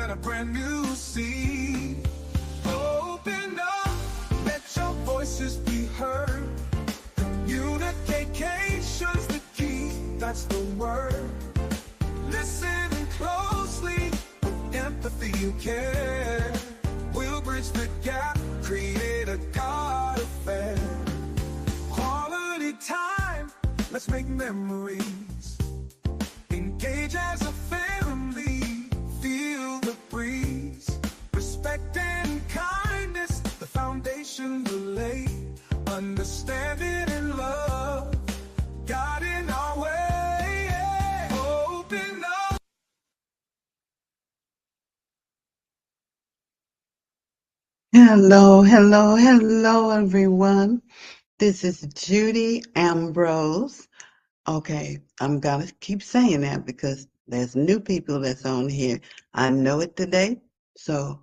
plant a brand new seed. Open up, let your voices be heard. Communication's the key, that's the word. Listen closely, with empathy you care. We'll bridge the gap, create a God affair. Quality time, let's make memories. Engage as a family, feel the breeze. Respect and kindness, the foundation will lay. Understanding and love, God in our way. Open up. Hello, everyone. This is Judy Ambrose. Okay, I'm gonna keep saying that because there's new people that's on here. I know it today. So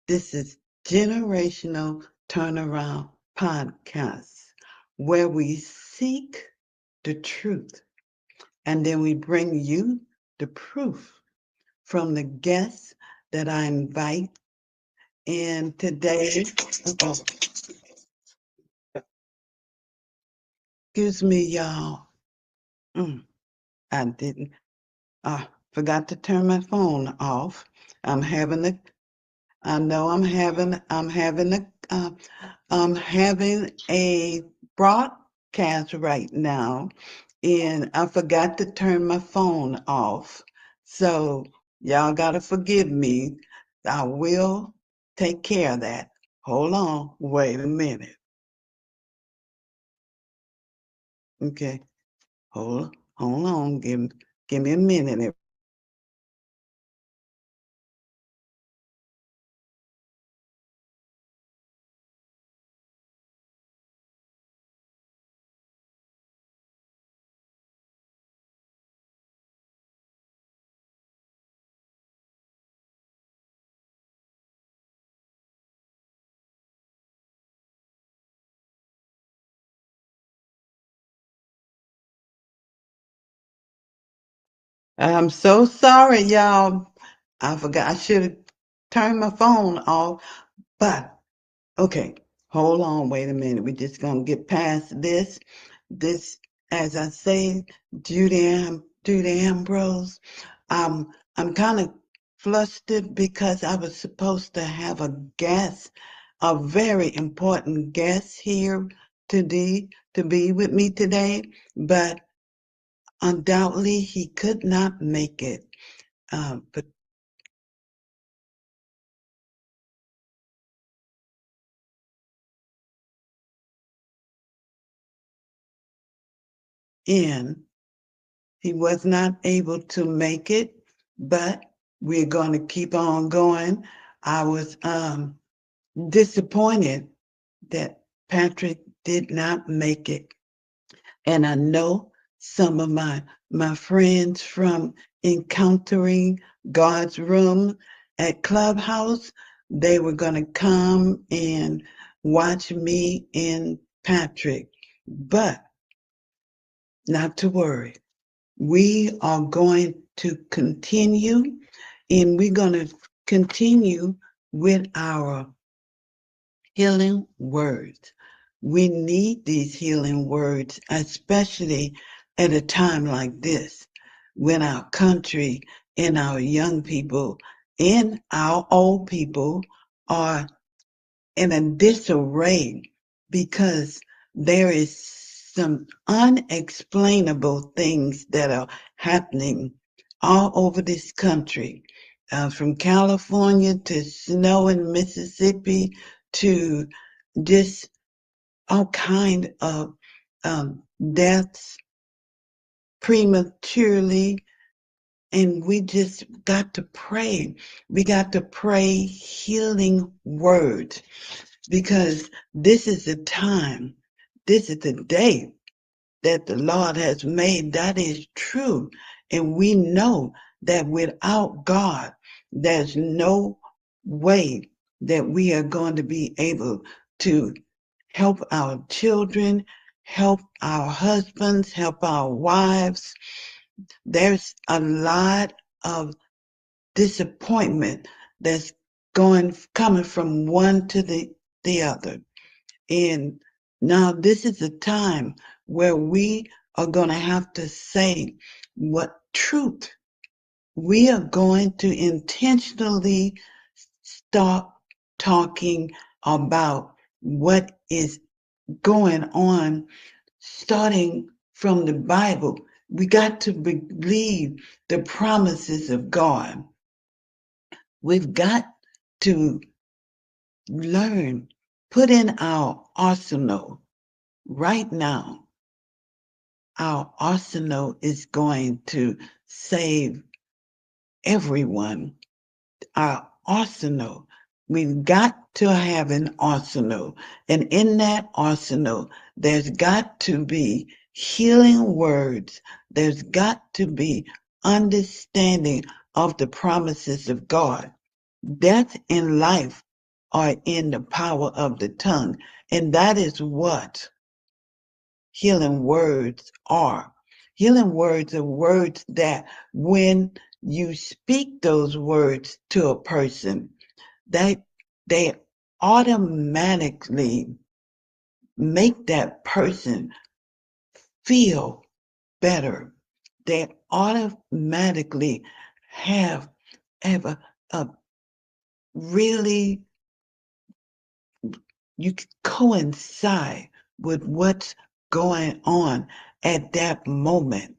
this is Generational Turnaround Podcast, where we seek the truth and then we bring you the proof from the guests that I invite. And today, oh, excuse me, y'all. I didn't. Forgot to turn my phone off. I'm having a. I know I'm having. I'm having a broadcast right now, and I forgot to turn my phone off. So y'all gotta forgive me. I will take care of that. Hold on. Wait a minute. Okay. Hold on. Give me a minute. I'm so sorry, y'all. I forgot I should have turned my phone off. But okay, hold on, wait a minute. We're just gonna get past this. This, as I say, Judy Ambrose. I'm kind of flustered because I was supposed to have a guest, a very important guest here to be with me today, but undoubtedly he could not make it. But in. He was not able to make it, but we're going to keep on going. I was disappointed that Patrick did not make it. And I know some of my friends from Encountering God's Room at Clubhouse, they were going to come and watch me and Patrick. But not to worry. We are going to continue, and we're going to continue with our healing words. We need these healing words, especially at a time like this, when our country and our young people and our old people are in a disarray because there is some unexplainable things that are happening all over this country, from California to snow in Mississippi to just all kind of deaths prematurely. And we just got to pray. We got to pray healing words because this is the time, this is the day that the Lord has made. That is true. And we know that without God, there's no way that we are going to be able to help our children, help our husbands, help our wives. There's a lot of disappointment that's coming from one to the other. And now this is a time where we are going to have to say what truth. We are going to intentionally stop talking about what is going on, starting from the Bible. We got to believe the promises of God. We've got to learn, put in our arsenal right now. Our arsenal is going to save everyone. Our arsenal. We've got to have an arsenal. And in that arsenal, there's got to be healing words. There's got to be understanding of the promises of God. Death and life are in the power of the tongue. And that is what healing words are. Healing words are words that when you speak those words to a person, they automatically make that person feel better. They automatically have a really, you coincide with what's going on at that moment.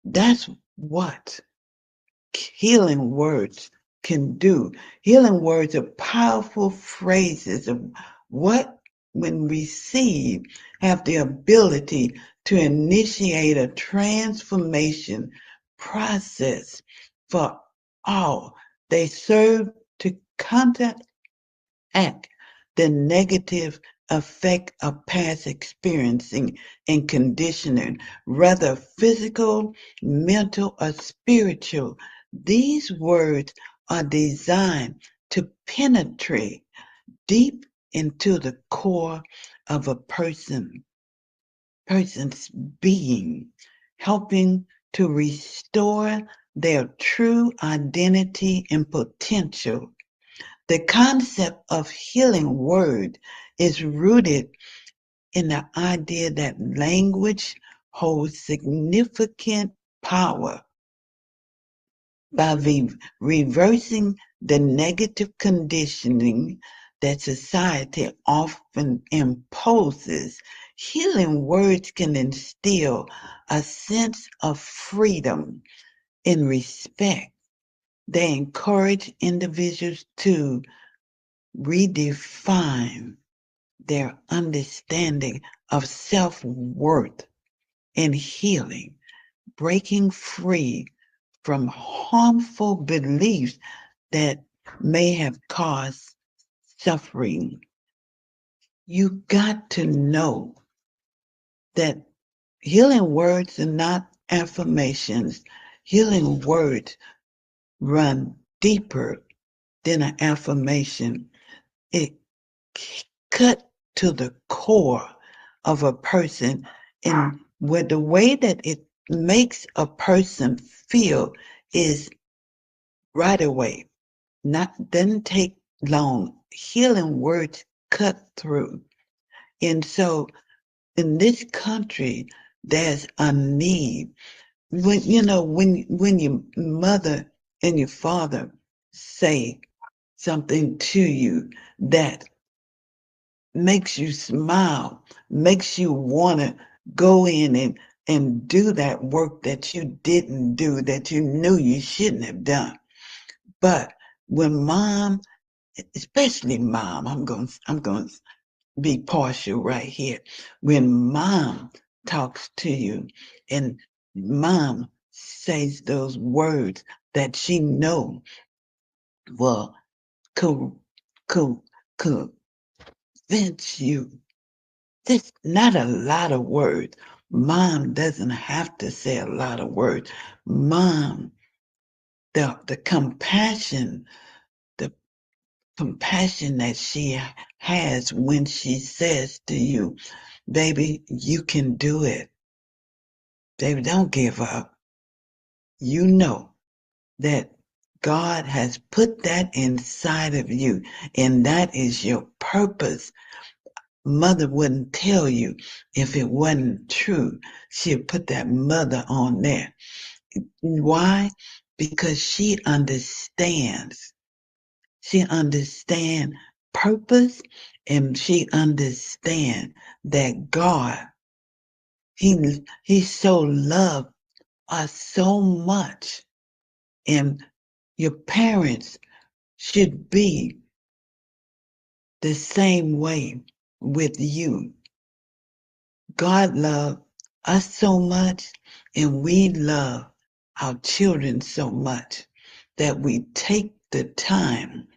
That's what healing words can do. Healing words are powerful phrases of what, when received, have the ability to initiate a transformation process for all. They serve to counteract the negative effect of past experiencing and conditioning, whether physical, mental, or spiritual. These words are designed to penetrate deep into the core of a person's being, helping to restore their true identity and potential. The concept of healing word is rooted in the idea that language holds significant power. By reversing the negative conditioning that society often imposes, healing words can instill a sense of freedom and respect. They encourage individuals to redefine their understanding of self-worth and healing, breaking free from harmful beliefs that may have caused suffering. You got to know that healing words are not affirmations. Healing words run deeper than an affirmation. It cut to the core of a person, and with the way that it makes a person feel is right away. Doesn't take long. Healing words cut through. And so in this country, there's a need. When your mother and your father say something to you that makes you smile, makes you want to go in and do that work that you didn't do, that you knew you shouldn't have done. But when mom, especially mom, I'm going to be partial right here. When mom talks to you and mom says those words that she know will co- co- convince you. There's not a lot of words. Mom doesn't have to say a lot of words. Mom, the compassion, the compassion that she has when she says to you, baby, you can do it. Baby, don't give up. You know that God has put that inside of you, and that is your purpose. Mother wouldn't tell you if it wasn't true. She'd put that mother on there. Why? Because she understands. She understands purpose, and she understands that God, He so loved us so much. And your parents should be the same way with you. God loved us so much, and we love our children so much that we take that time.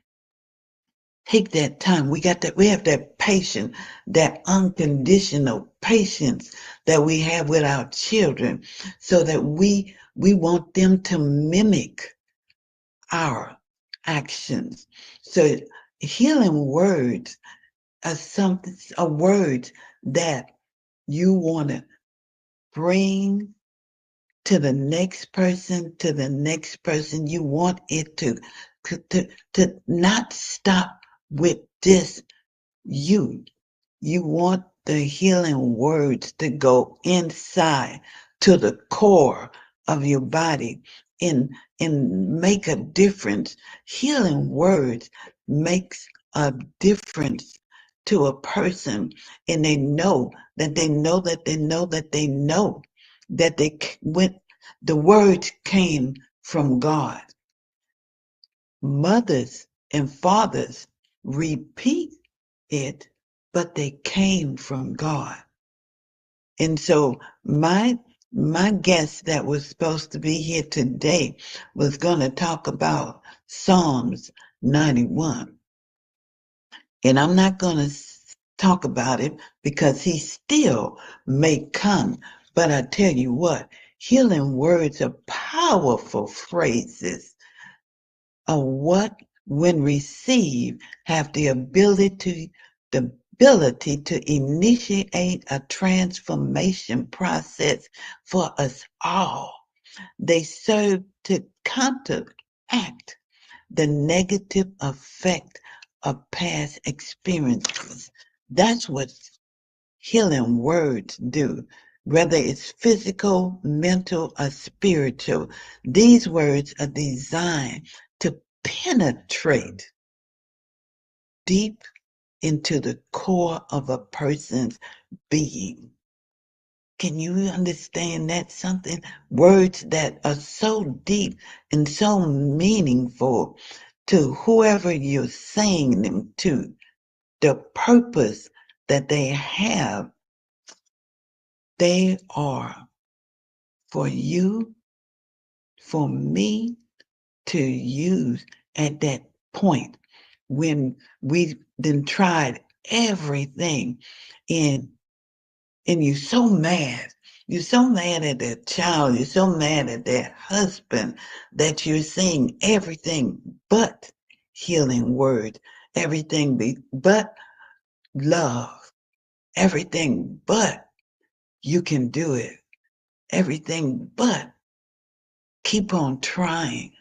We have that patience, that unconditional patience that we have with our children, so that we want them to mimic our actions. So healing words are words that you want to bring to the next person, to the next person. You want it to not stop with this you. You want the healing words to go inside to the core of your body and make a difference. Healing words makes a difference to a person, and they know that they know that they know that they know that the words came from God. Mothers and fathers repeat it, but they came from God. And so my guest that was supposed to be here today was going to talk about Psalms 91. And I'm not going to talk about it because he still may come. But I tell you what, healing words are powerful phrases of what, when received, have the ability to initiate a transformation process for us all. They serve to counteract the negative effect of past experiences. That's what healing words do, whether it's physical, mental, or spiritual. These words are designed to penetrate deep into the core of a person's being. Can you understand that? Something, words that are so deep and so meaningful to whoever you're saying them to, the purpose that they have, they are for you, for me to use at that point when we've then tried everything and you're so mad. You're so mad at that child. You're so mad at that husband that you're saying everything but healing words, but love, everything but you can do it, everything but keep on trying.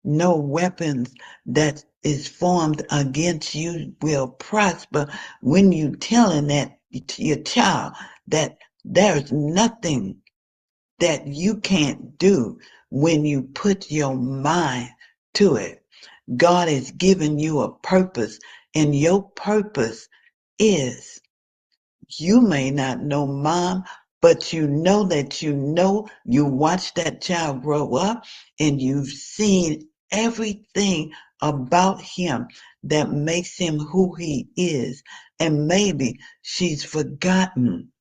No weapons that is formed against you will prosper when you telling that to your child that there's nothing that you can't do when you put your mind to it. God has given you a purpose, and your purpose is, you may not know, Mom, but you know that you watched that child grow up and you've seen everything about him that makes him who he is. And maybe she's forgotten,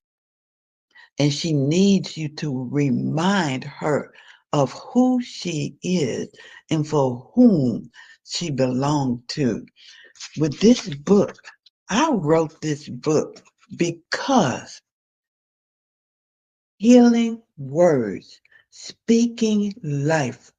and she needs you to remind her of who she is and for whom she belonged to. With this book, I wrote this book because healing words, speaking life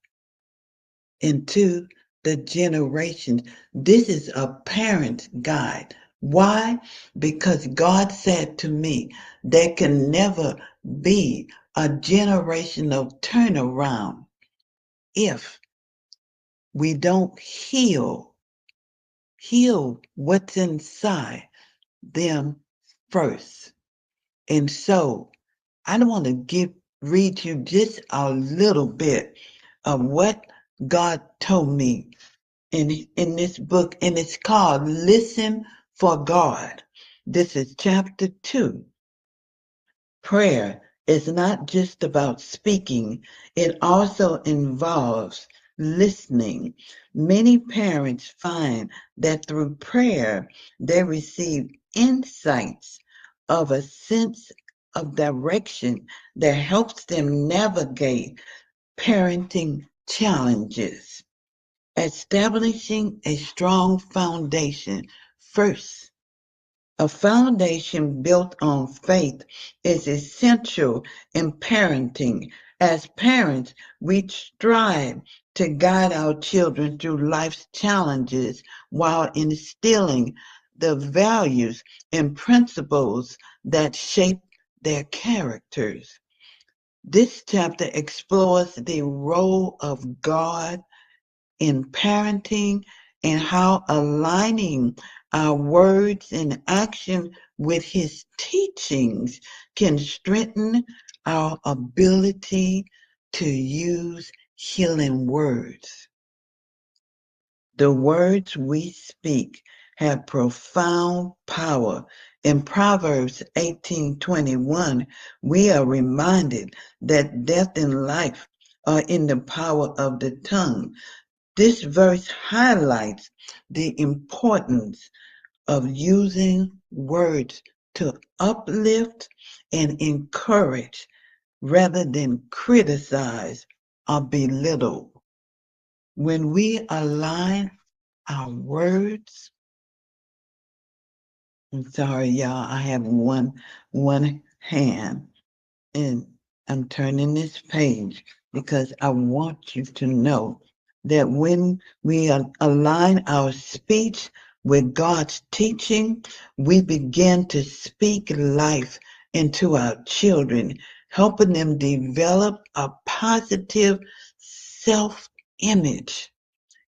into the generations. This is a parent's guide. Why? Because God said to me, there can never be a generational turnaround if we don't heal what's inside them first. And so I want to read you just a little bit of what God told me in this book, and it's called Listen for God. This is chapter 2. Prayer is not just about speaking, it also involves listening. Many parents find that through prayer, they receive insights of a sense of direction that helps them navigate parenting challenges. Establishing a strong foundation. First, a foundation built on faith is essential in parenting. As parents, we strive to guide our children through life's challenges while instilling the values and principles that shape their characters. This chapter explores the role of God in parenting and how aligning our words and action with his teachings can strengthen our ability to use healing words. The words we speak have profound power. In Proverbs 18:21, we are reminded that death and life are in the power of the tongue. This verse highlights the importance of using words to uplift and encourage rather than criticize or belittle. When we align our words, I'm sorry, y'all, I have one hand and I'm turning this page because I want you to know that when we align our speech with God's teaching, we begin to speak life into our children, helping them develop a positive self-image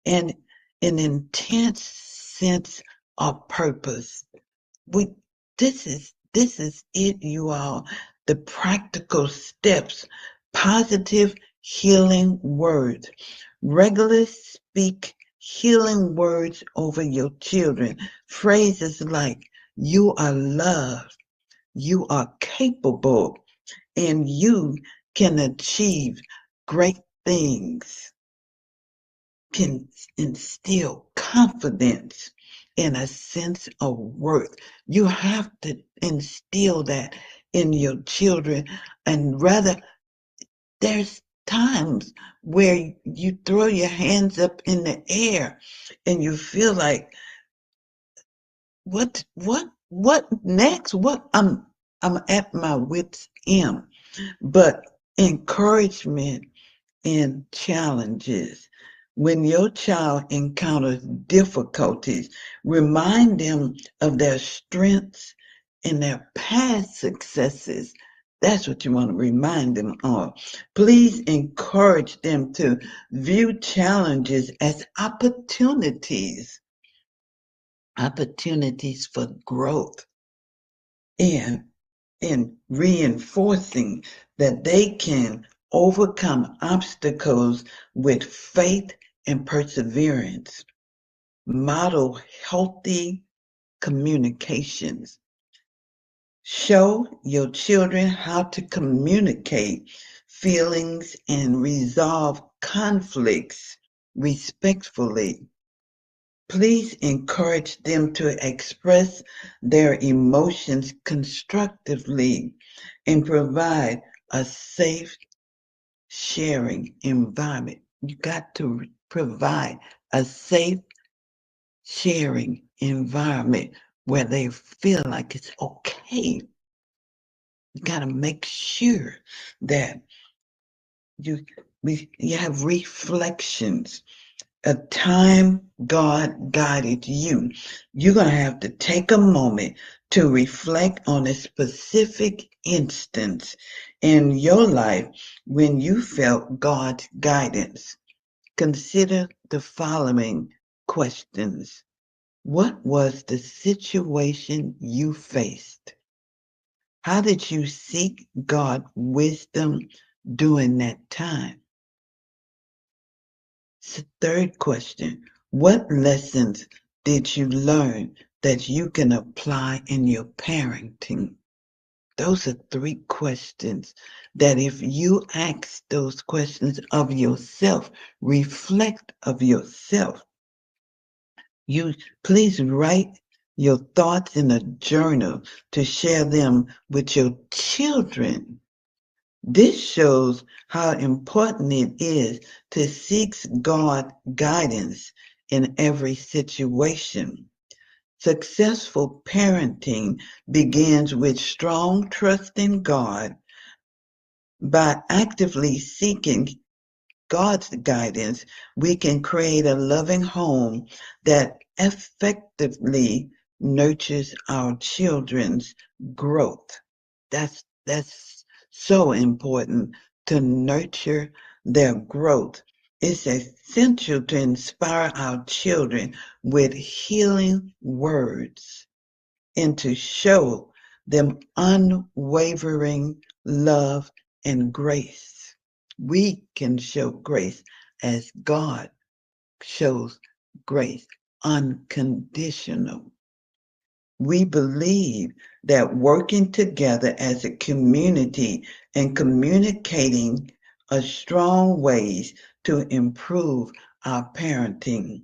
and an intense sense of purpose. We this is it, you all. The practical steps, positive healing words. Regularly speak healing words over your children. Phrases like, you are loved, you are capable, and you can achieve great things can instill confidence and a sense of worth. You have to instill that in your children. And rather, there's times where you throw your hands up in the air and you feel like, what next? I'm at my wit's end. But encouragement and challenges. When your child encounters difficulties, remind them of their strengths and their past successes. That's what you want to remind them of. Please encourage them to view challenges as opportunities for growth, and in reinforcing that they can overcome obstacles with faith and perseverance. Model healthy communications. Show your children how to communicate feelings and resolve conflicts respectfully. Please encourage them to express their emotions constructively and provide a safe sharing environment. You got to provide a safe sharing environment where they feel like it's okay. You got to make sure that you have reflections, a time God guided you. You're going to have to take a moment to reflect on a specific instance in your life when you felt God's guidance. Consider the following questions. What was the situation you faced? How did you seek God wisdom during that time? Third question, what lessons did you learn that you can apply in your parenting? Those are three questions that if you ask those questions of yourself, reflect of yourself, you please write your thoughts in a journal to share them with your children. This shows how important it is to seek God guidance in every situation. Successful parenting begins with strong trust in God. By actively seeking God's guidance, we can create a loving home that effectively nurtures our children's growth. That's so important to nurture their growth. It's essential to inspire our children with healing words and to show them unwavering love and grace. We can show grace as God shows grace, unconditional. We believe that working together as a community and communicating are strong ways to improve our parenting.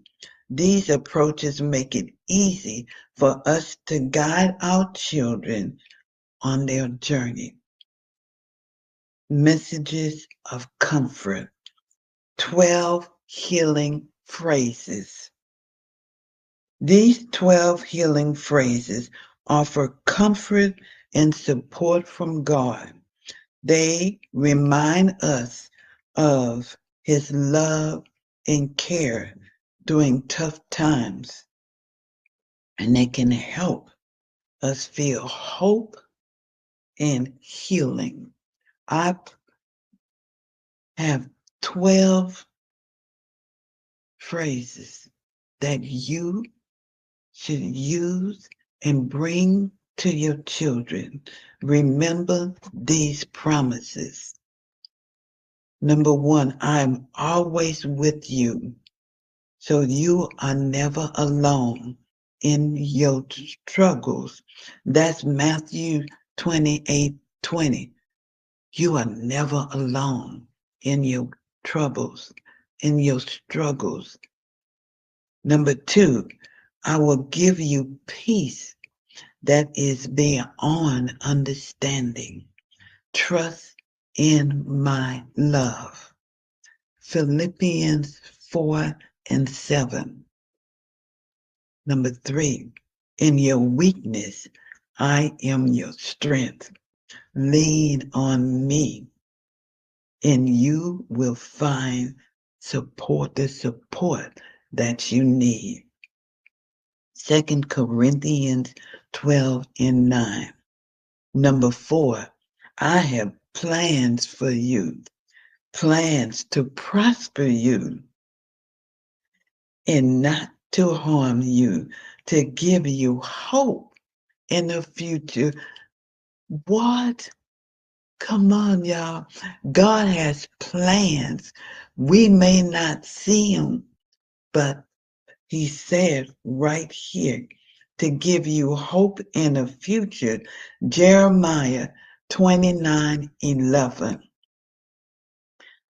These approaches make it easy for us to guide our children on their journey. Messages of comfort. 12 healing phrases. These 12 healing phrases offer comfort and support from God. They remind us of His love and care during tough times, and they can help us feel hope and healing. I have 12 phrases that you should use and bring to your children. Remember these promises. Number one, I'm always with you, so you are never alone in your struggles. That's Matthew 28:20. You are never alone in your troubles, in your struggles. Number two, I will give you peace that is beyond understanding. Trust in my love. Philippians 4:7. Number three, in your weakness, I am your strength. Lean on me, and you will find the support that you need. 2 Corinthians 12:9. Number four, I have plans for you, plans to prosper you and not to harm you, to give you hope in the future. What? Come on, y'all. God has plans. We may not see them, but He said right here to give you hope in the future. Jeremiah 29:11.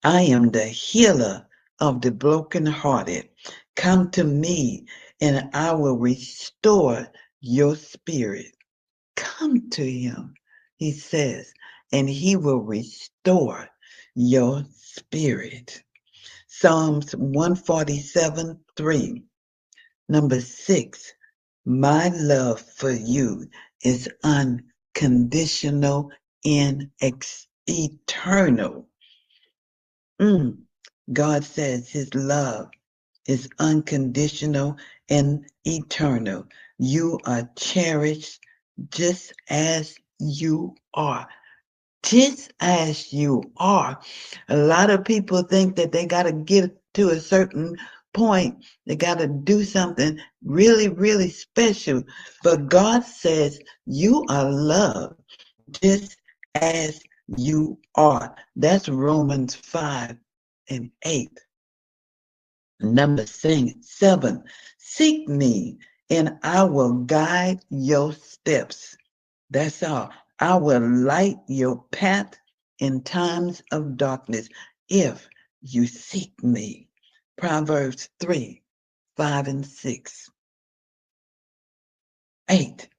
I am the healer of the brokenhearted. Come to me, and I will restore your spirit. Come to Him, He says, and He will restore your spirit. Psalms 147:3. Number six, my love for you is unconditional and eternal. God says His love is unconditional and eternal. You are cherished just as you are. Just as you are. A lot of people think that they got to get to a certain point, they got to do something really, really special. But God says, you are loved just as you are. That's Romans 5 and 8. Number 7, seek me and I will guide your steps. That's all. I will light your path in times of darkness if you seek me. Proverbs 3, 5 and 6. 8,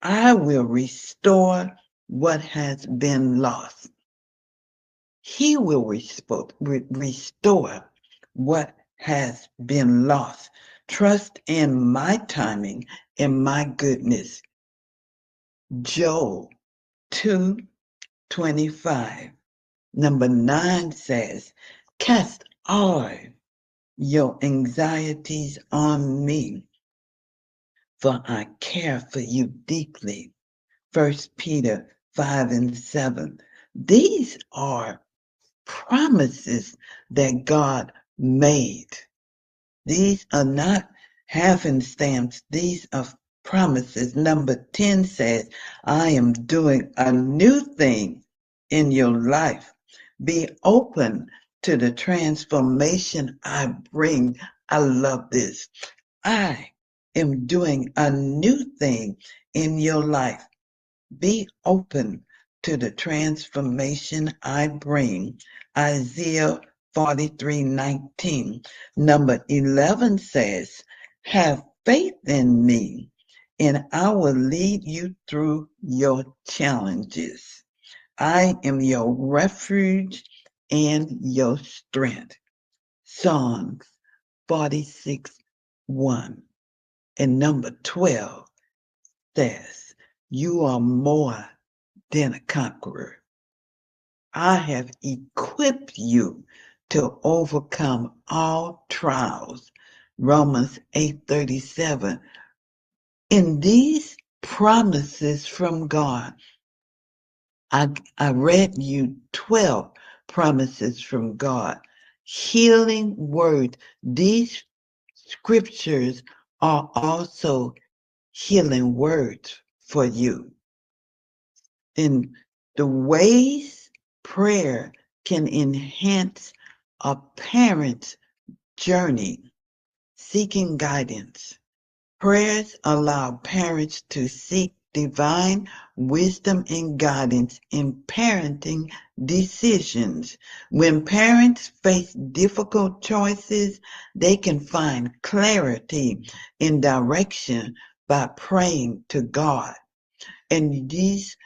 I will restore what has been lost. He will restore what has been lost. Trust in my timing and my goodness. Joel 2:25. Number 9 says, cast all your anxieties on me, for I care for you deeply. 1 Peter 5 and 7. These are promises that God made. These are not happenstance. These are promises. Number 10 says, I am doing a new thing in your life. Be open to the transformation I bring. I love this. I am doing a new thing in your life. Be open to the transformation I bring. Isaiah 43:19. Number 11 says, have faith in me, and I will lead you through your challenges. I am your refuge and your strength. Psalms 46:1. And number 12 says, you are more than a conqueror. I have equipped you to overcome all trials. Romans 8:37. In these promises from God, I read you 12 promises from God. Healing words. These scriptures are also healing words for you. In the ways prayer can enhance a parent's journey, seeking guidance. Prayers allow parents to seek divine wisdom and guidance in parenting decisions. When parents face difficult choices, they can find clarity in direction by praying to God. And these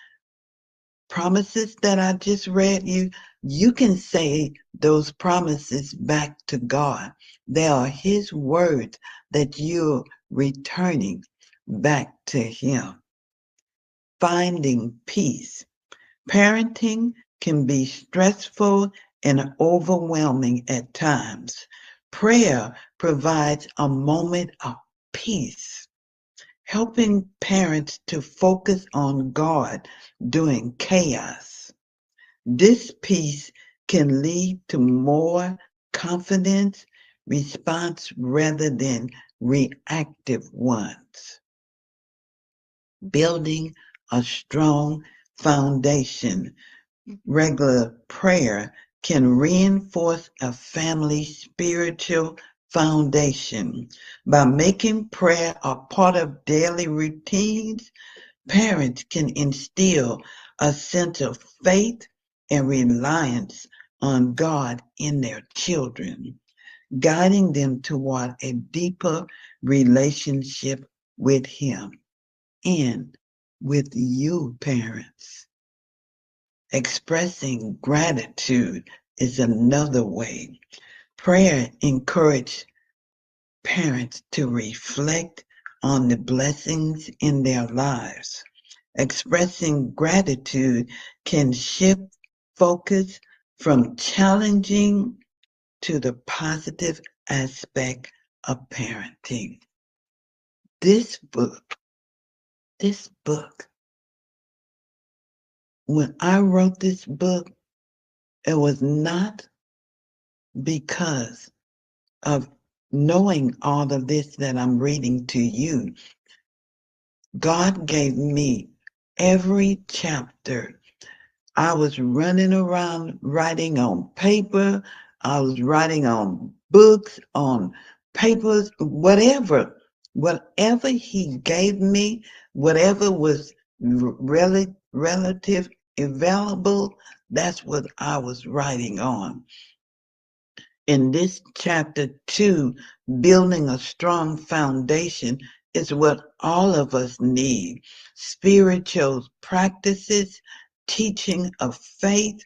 promises that I just read you, you can say those promises back to God. They are His words that you're returning back to Him. Finding peace. Parenting can be stressful and overwhelming at times. Prayer provides a moment of peace, helping parents to focus on God during chaos. This peace can lead to more confidence response rather than reactive ones. Building a strong foundation. Regular prayer can reinforce a family's spiritual foundation. By making prayer a part of daily routines, parents can instill a sense of faith and reliance on God in their children, guiding them toward a deeper relationship with Him and with you, parents. Expressing gratitude is another way. Prayer encourages parents to reflect on the blessings in their lives. Expressing gratitude can shift focus from challenging to the positive aspect of parenting. This book, when I wrote this book, it was not because of knowing all of this that I'm reading to you, God gave me every chapter. I was running around writing on paper. I was writing on books, on papers, whatever. Whatever he gave me, whatever was relative available, that's what I was writing on. In this chapter 2, building a strong foundation is what all of us need. Spiritual practices, teaching of faith,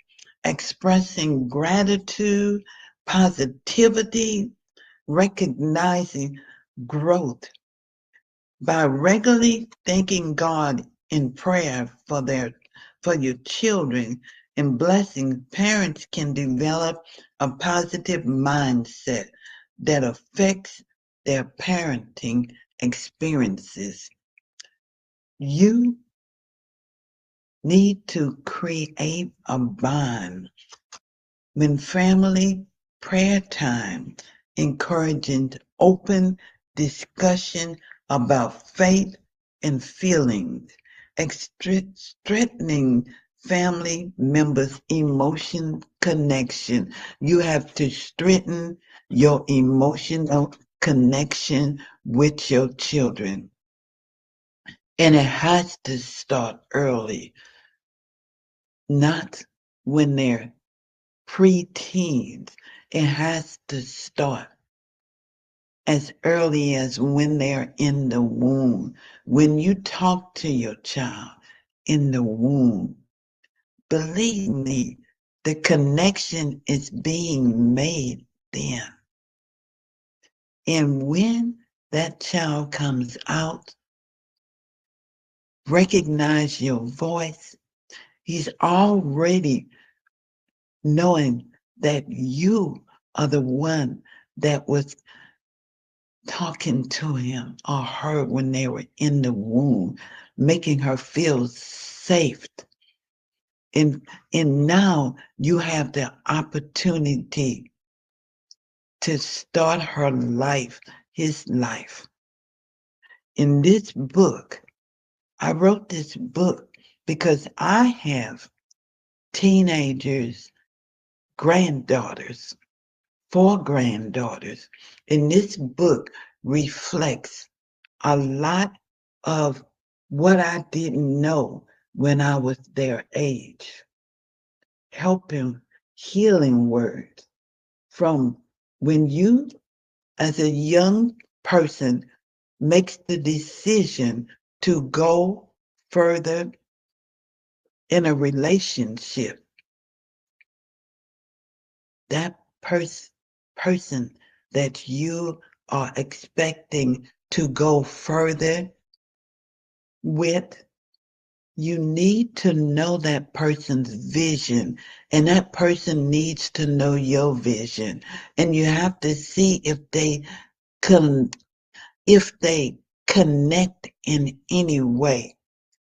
expressing gratitude, positivity, recognizing growth. By regularly thanking God in prayer for your children and blessing, parents can develop a positive mindset that affects their parenting experiences. You need to create a bond when family prayer time, encouraging open discussion about faith and feelings, strengthening family members' emotion connection. You have to strengthen your emotional connection with your children. And it has to start early, not when they're preteens. It has to start as early as when they're in the womb. When you talk to your child in the womb, believe me, the connection is being made then. And when that child comes out, recognize your voice. He's already knowing that you are the one that was talking to him or her when they were in the womb, making her feel safe. And now you have the opportunity to start her life, his life. In this book, I wrote this book because I have teenagers, granddaughters, 4 granddaughters. And this book reflects a lot of what I didn't know when I was their age. Helping healing words from when you, as a young person, makes the decision to go further in a relationship. That person that you are expecting to go further with, you need to know that person's vision, and that person needs to know your vision. And you have to see if they connect in any way.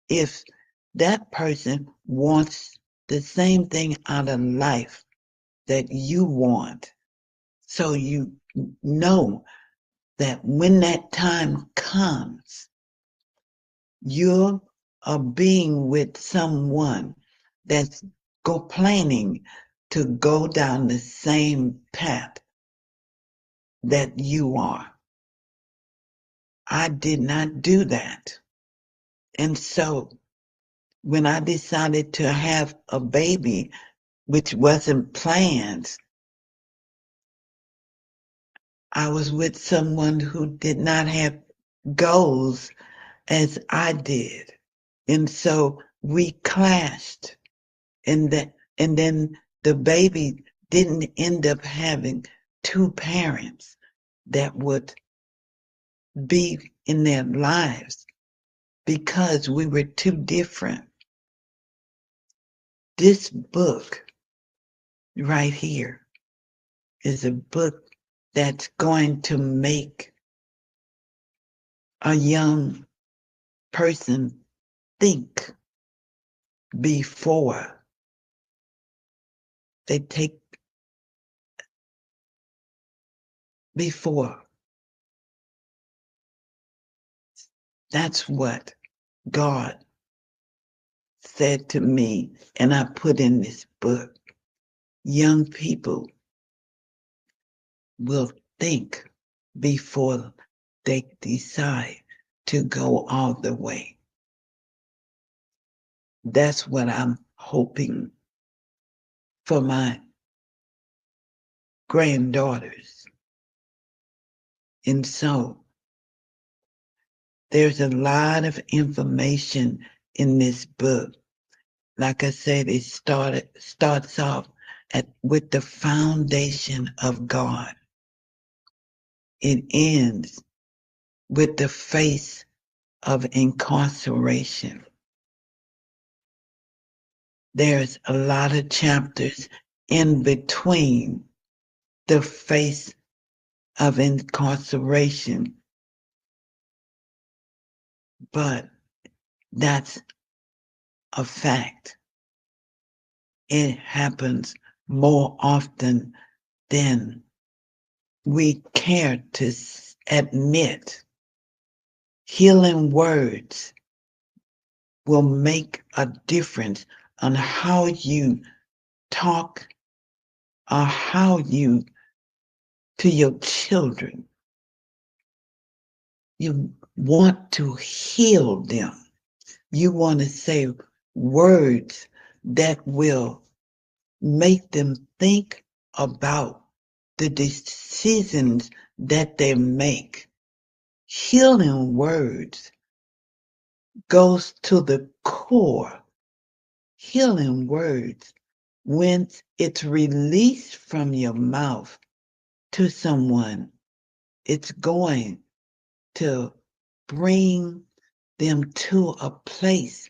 If that person wants the same thing out of life that you want. So you know that when that time comes, you're a being with someone that's planning to go down the same path that you are. I did not do that. And so when I decided to have a baby, which wasn't planned, I was with someone who did not have goals as I did. And so we clashed. And then the baby didn't end up having 2 parents that would be in their lives because we were too different. This book right here is a book that's going to make a young person think before they take, before That's what God said to me, and I put in this book. Young people will think before they decide to go all the way. That's what I'm hoping for my granddaughters. And so there's a lot of information in this book. Like I said, it starts off with the foundation of God. It ends with the face of incarceration. There's a lot of chapters in between the face of incarceration, but that's a fact. It happens more often than we care to admit. Healing words will make a difference on how you talk or how you to your children. You want to heal them. You want to say words that will make them think about the decisions that they make. Healing words goes to the core. Healing words, when it's released from your mouth to someone, it's going to bring them to a place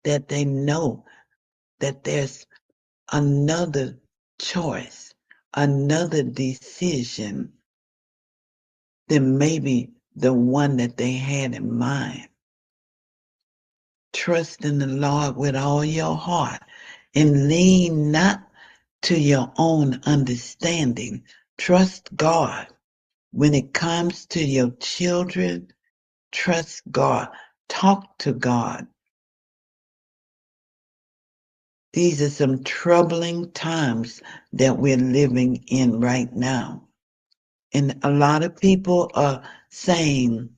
that they know that there's another choice, another decision than maybe the one that they had in mind. Trust in the Lord with all your heart and lean not to your own understanding. Trust God. When it comes to your children, trust God. Talk to God. These are some troubling times that we're living in right now. And a lot of people are saying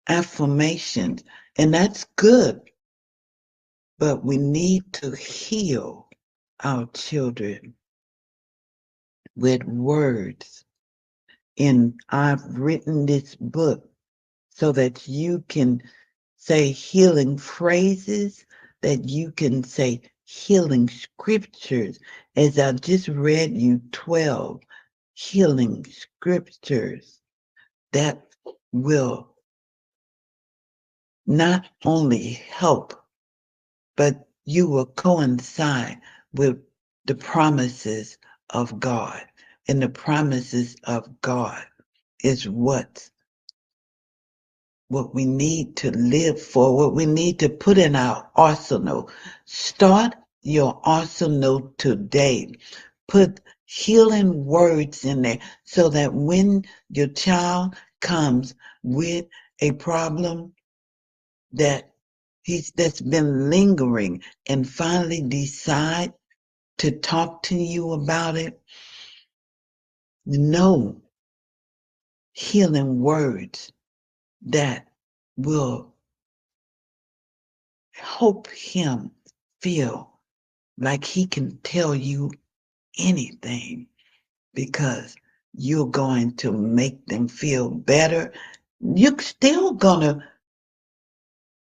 affirmations, and that's good. But we need to heal our children with words. And I've written this book so that you can say healing phrases, that you can say healing scriptures. As I just read you 12 healing scriptures that will not only help, but you will coincide with the promises of God. And the promises of God is what we need to live for, what we need to put in our arsenal. Start your arsenal today. Put healing words in there so that when your child comes with a problem that's been lingering and finally decide to talk to you about it, know healing words that will help him feel like he can tell you anything, because you're going to make them feel better. You're still going to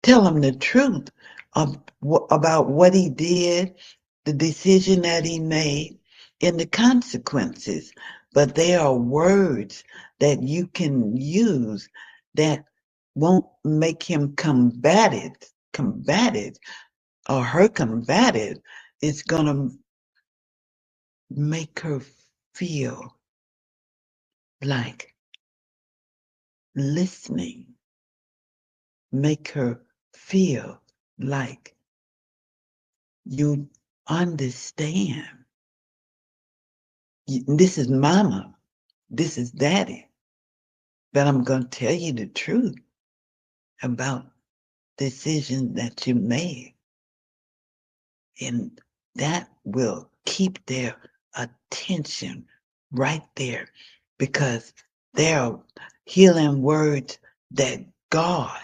tell him the truth about what he did, the decision that he made, and the consequences. But there are words that you can use that won't make him combative, or her combative. It's going to make her feel like listening, make her feel like you understand. This is mama, this is daddy, but I'm going to tell you the truth. about decisions that you made. And that will keep their attention right there because there are healing words that God,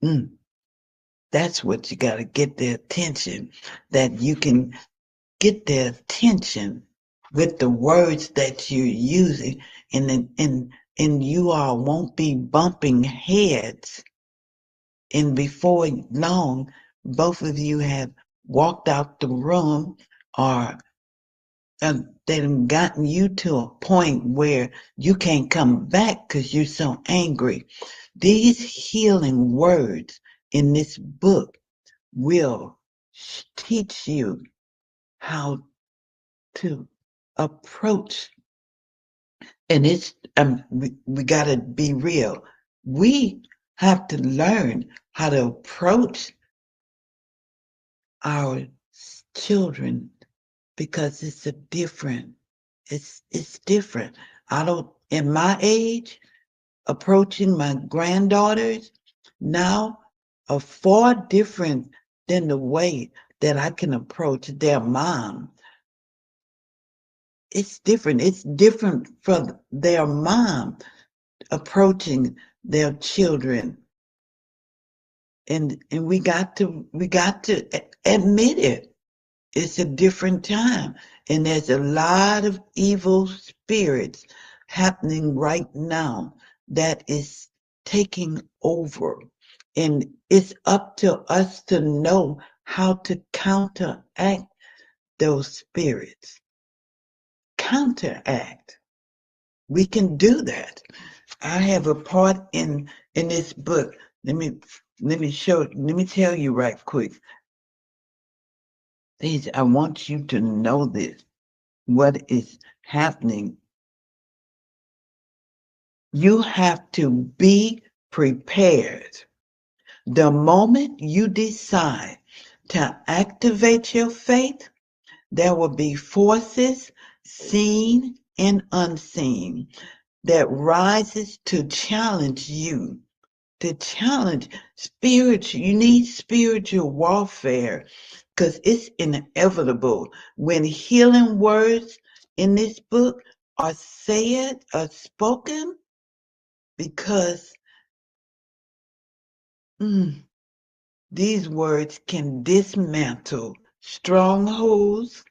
mm, that's what you got to get their attention, that you can get their attention with the words that you're using, and you all won't be bumping heads. And before long, both of you have walked out the room or they've gotten you to a point where you can't come back because you're so angry. These healing words in this book will teach you how to approach, and it's we got to be real. We have to learn how to approach our children because it's different. I don't, in my age, approaching my granddaughters now are far different than the way that I can approach their mom. It's different. It's different from their mom approaching their children. And we got to admit it. It's a different time. And there's a lot of evil spirits happening right now that is taking over. And it's up to us to know how to counteract those spirits. Counteract. We can do that. I have a part in this book. Let me tell you right quick. I want you to know this. What is happening? You have to be prepared. The moment you decide to activate your faith, there will be forces seen and unseen that rises to challenge you. To challenge spiritual, you need spiritual warfare because it's inevitable when healing words in this book are said or spoken because these words can dismantle strongholds,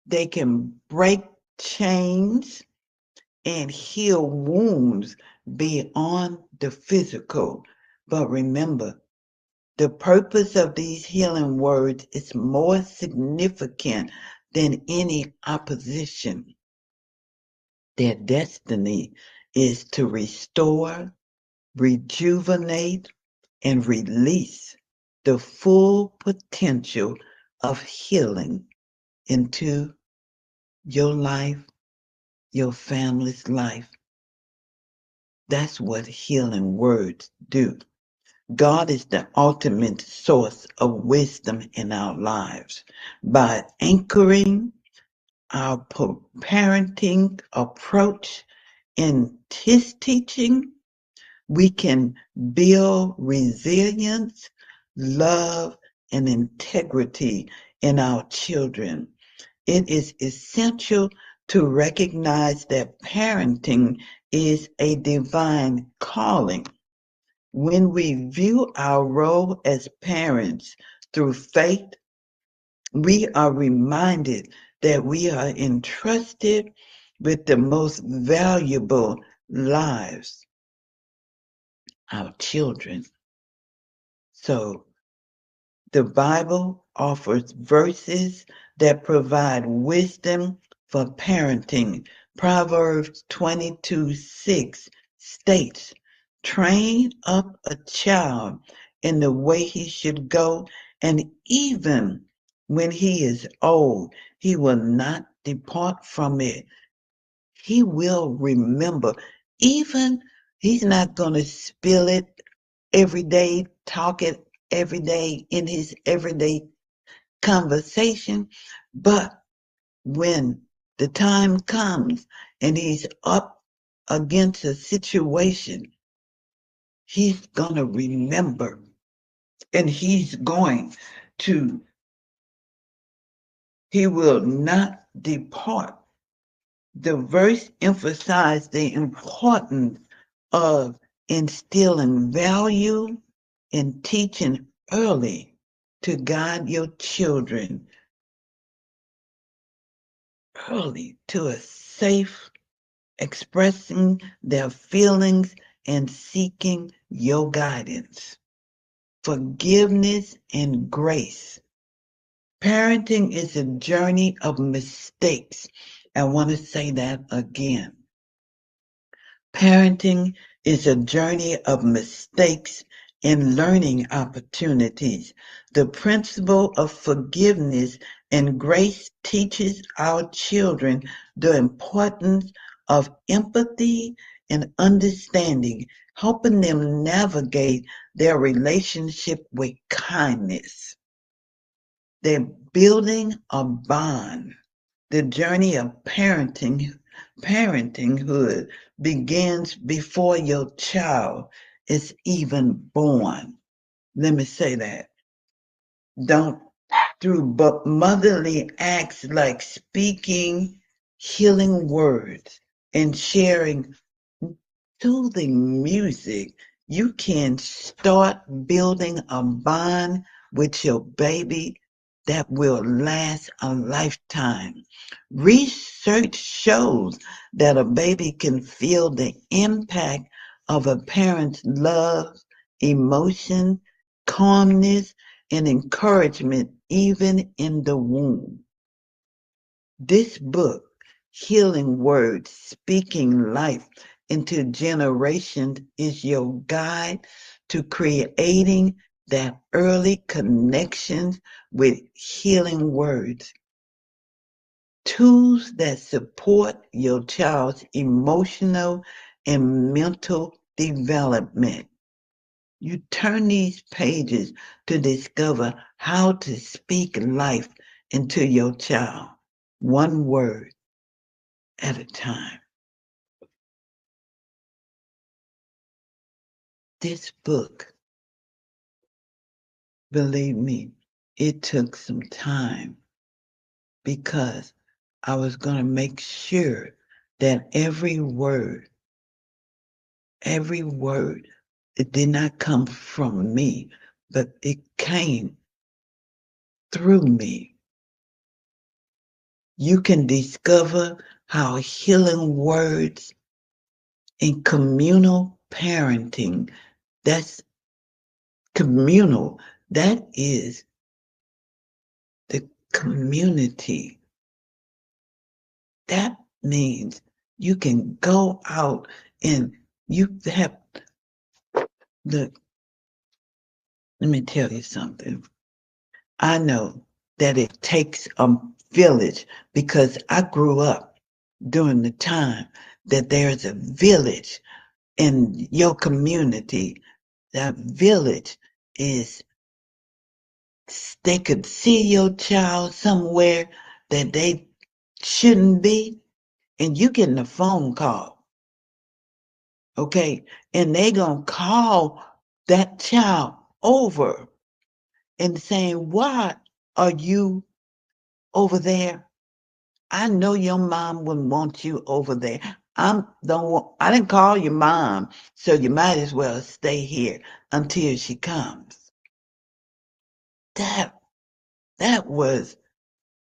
they can break chains and heal wounds beyond the physical. But remember, the purpose of these healing words is more significant than any opposition. Their destiny is to restore, rejuvenate, and release the full potential of healing into your life, your family's life. That's what healing words do. God is the ultimate source of wisdom in our lives. By anchoring our parenting approach in His teaching, we can build resilience, love, and integrity in our children. It is essential to recognize that parenting is a divine calling. When we view our role as parents through faith, we are reminded that we are entrusted with the most valuable lives, our children. So the Bible offers verses that provide wisdom for parenting. Proverbs 22:6 states, train up a child in the way he should go, and even when he is old, he will not depart from it. He will remember. Even he's not going to spill it every day, talk it every day in his everyday conversation. But when the time comes and he's up against a situation, He's going to remember, and he's going to, he will not depart. The verse emphasized the importance of instilling value and teaching early to guide your children early to a safe expressing their feelings and seeking your guidance. Forgiveness and grace. Parenting is a journey of mistakes. I want to say that again. Parenting is a journey of mistakes and learning opportunities. The principle of forgiveness and grace teaches our children the importance of empathy and understanding, helping them navigate their relationship with kindness. They're building a bond. The journey of parenthood begins before your child is even born. Let me say that. Don't through but motherly acts like speaking healing words and sharing soothing music, you can start building a bond with your baby that will last a lifetime. Research shows that a baby can feel the impact of a parent's love, emotion, calmness, and encouragement even in the womb. This book, Healing Words, Speaking Life into Generations, is your guide to creating that early connection with healing words. Tools that support your child's emotional and mental development. You turn these pages to discover how to speak life into your child, one word at a time. This book, believe me, it took some time because I was going to make sure that every word, it did not come from me, but it came through me. You can discover how healing words in communal parenting, that's communal, that is the community. That means you can go out and you have the, let me tell you something. I know that it takes a village because I grew up during the time that there's a village in your community. That village is, they could see your child somewhere that they shouldn't be, and you getting a phone call, okay? And they gonna call that child over and saying, why are you over there? I know your mom wouldn't want you over there. I didn't call your mom, so you might as well stay here until she comes. That was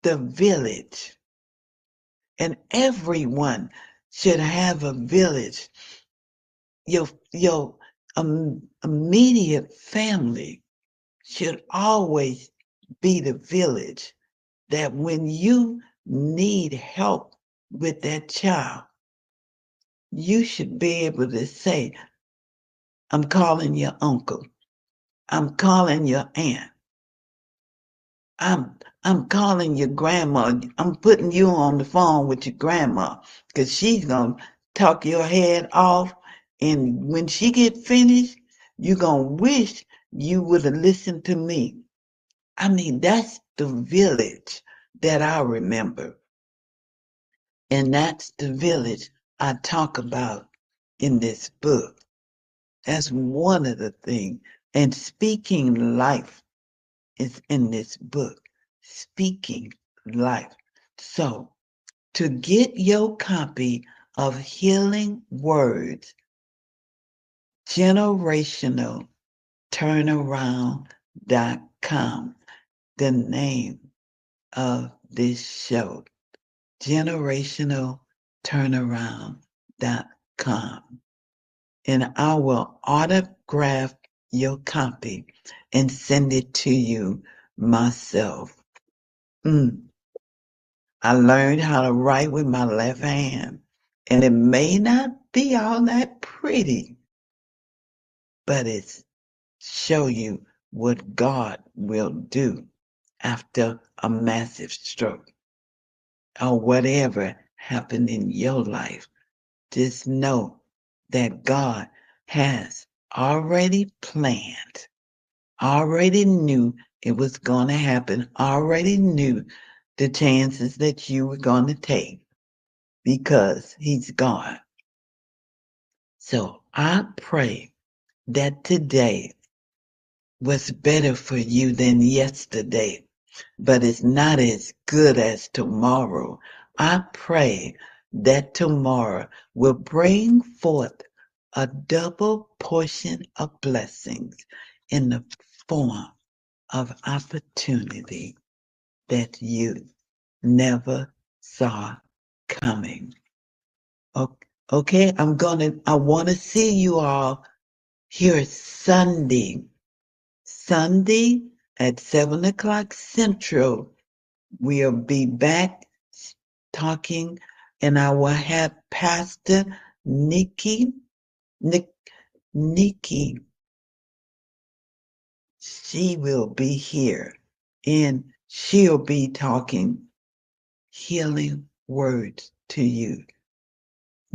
the village. And everyone should have a village. Your immediate family should always be the village that when you need help with that child, you should be able to say, I'm calling your uncle. I'm calling your aunt. I'm calling your grandma. I'm putting you on the phone with your grandma because she's gonna talk your head off. And when she get finished, you're gonna wish you would have listened to me. I mean, that's the village that I remember. And that's the village I talk about in this book. That's one of the things. And speaking life is in this book. Speaking life. So to get your copy of Healing Words, generationalturnaround.com, the name of this show, generationalturnaround.com. And I will autograph your copy and send it to you myself. I learned how to write with my left hand, and it may not be all that pretty, but it's show you what God will do after a massive stroke or whatever happened in your life. Just know that God has already planned, already knew it was going to happen, already knew the chances that you were going to take because He's God. So I pray that today was better for you than yesterday, but it's not as good as tomorrow. I pray that tomorrow will bring forth a double portion of blessings in the form of opportunity that you never saw coming. Okay, I want to see you all here Sunday at 7 o'clock Central. We'll be back talking, and I will have Pastor Nikki. Nikki, she will be here, and she'll be talking healing words to you.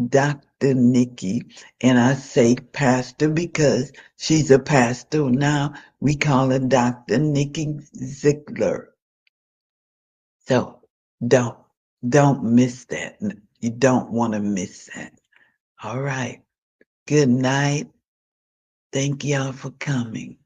Dr. Nikki, and I say pastor because she's a pastor now. We call her Dr. Nikki Ziegler. So don't miss that. You don't want to miss that. All right. Good night. Thank y'all for coming.